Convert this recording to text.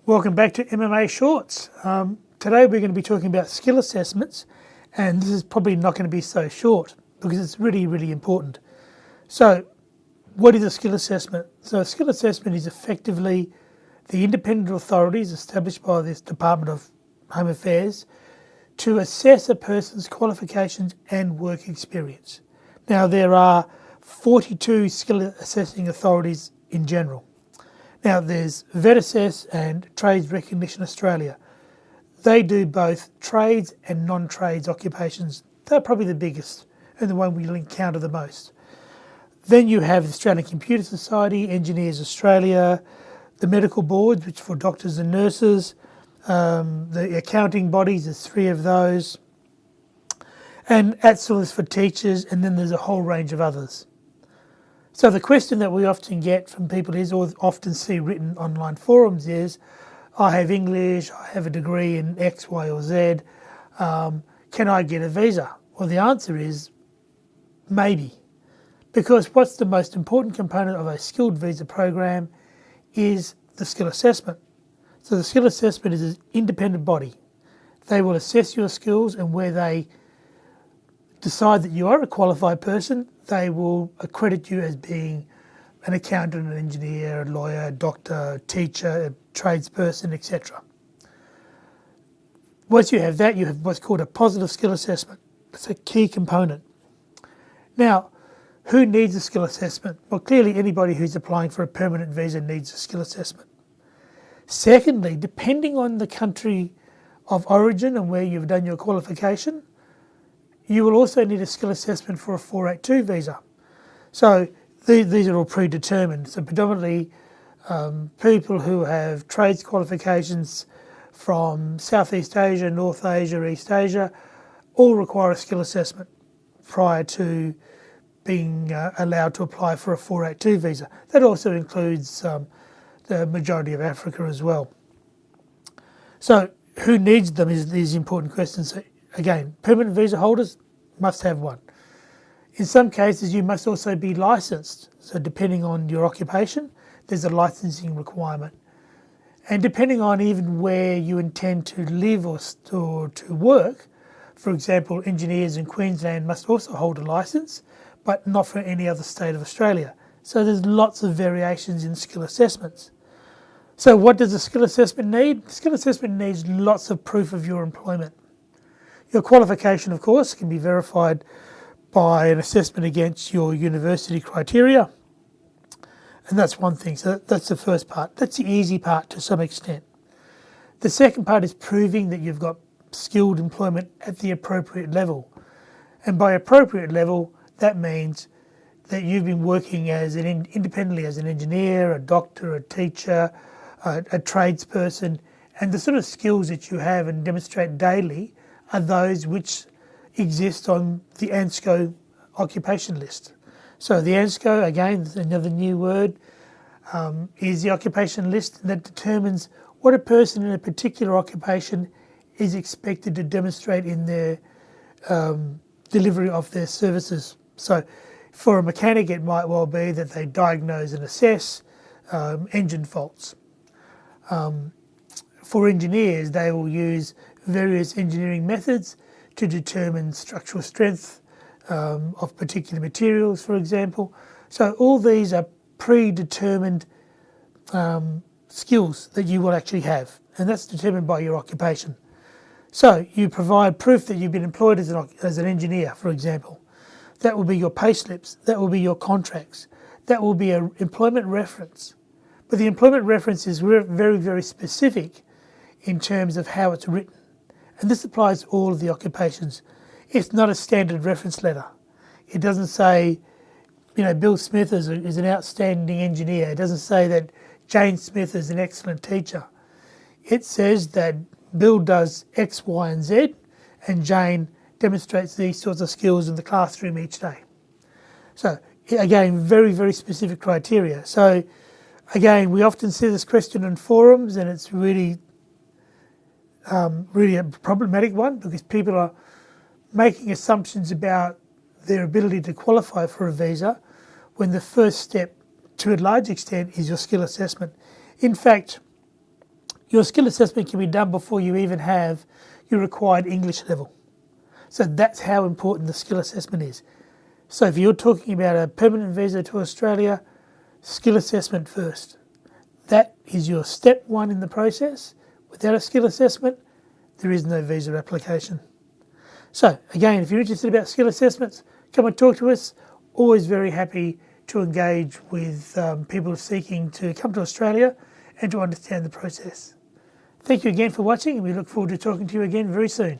Welcome back to MMA Shorts. Today we're going to be talking about skill assessments, and this is probably not going to be so short because it's really, really important. So, what is a skill assessment? So a skill assessment is effectively the independent authorities established by this Department of Home Affairs to assess a person's qualifications and work experience. Now there are 42 skill assessing authorities in general. Now there's VetAssess and Trades Recognition Australia. They do both trades and non-trades occupations. They're probably the biggest and the one we'll encounter the most. Then you have the Australian Computer Society, Engineers Australia, the medical boards, which for doctors and nurses, the accounting bodies, there's 3 of those, and ATSL is for teachers, and then there's a whole range of others. So the question that we often get from people is, or often see written online forums is, I have English, I have a degree in X, Y or Z, can I get a visa? Well, the answer is maybe. Because what's the most important component of a skilled visa program is the skill assessment. So the skill assessment is an independent body. They will assess your skills, and where they decide that you are a qualified person, they will accredit you as being an accountant, an engineer, a lawyer, a doctor, a teacher, a tradesperson, etc. Once you have that, you have what's called a positive skill assessment. It's a key component. Now, who needs a skill assessment? Well, clearly anybody who's applying for a permanent visa needs a skill assessment. Secondly, depending on the country of origin and where you've done your qualification, you will also need a skill assessment for a 482 visa. So these are all predetermined. So predominantly people who have trades qualifications from Southeast Asia, North Asia, East Asia, all require a skill assessment prior to being allowed to apply for a 482 visa. That also includes the majority of Africa as well. So who needs them is these important questions. So again, permanent visa holders must have one. In some cases, you must also be licensed. So depending on your occupation, there's a licensing requirement. And depending on even where you intend to live or to work, for example, engineers in Queensland must also hold a licence, but not for any other state of Australia. So there's lots of variations in skill assessments. So what does a skill assessment need? Skill assessment needs lots of proof of your employment. Your qualification, of course, can be verified by an assessment against your university criteria. And that's one thing. So that's the first part. That's the easy part to some extent. The second part is proving that you've got skilled employment at the appropriate level. And by appropriate level, that means that you've been working as independently as an engineer, a doctor, a teacher, a tradesperson, and the sort of skills that you have and demonstrate daily are those which exist on the ANSCO occupation list. So the ANSCO, again, another new word, is the occupation list that determines what a person in a particular occupation is expected to demonstrate in their delivery of their services. So for a mechanic, it might well be that they diagnose and assess engine faults. For engineers, they will use various engineering methods to determine structural strength of particular materials, for example. So all these are predetermined skills that you will actually have, and that's determined by your occupation. So you provide proof that you've been employed as an engineer, for example. That will be your pay slips, that will be your contracts, that will be an employment reference. But the employment reference is very, very specific in terms of how it's written. And this applies to all of the occupations. It's not a standard reference letter. It doesn't say, Bill Smith is an outstanding engineer. It doesn't say that Jane Smith is an excellent teacher. It says that Bill does X, Y, and Z, and Jane demonstrates these sorts of skills in the classroom each day. So again, very, very specific criteria. So again, we often see this question in forums, and it's really a problematic one because people are making assumptions about their ability to qualify for a visa when the first step, to a large extent, is your skill assessment. In fact, Your skill assessment can be done before you even have your required English level. So that's how important the skill assessment is. So if you're talking about a permanent visa to Australia, skill assessment first. That is your step one in the process. Without a skill assessment, there is no visa application. So again, if you're interested about skill assessments, come and talk to us. Always very happy to engage with people seeking to come to Australia and to understand the process. Thank you again for watching, and we look forward to talking to you again very soon.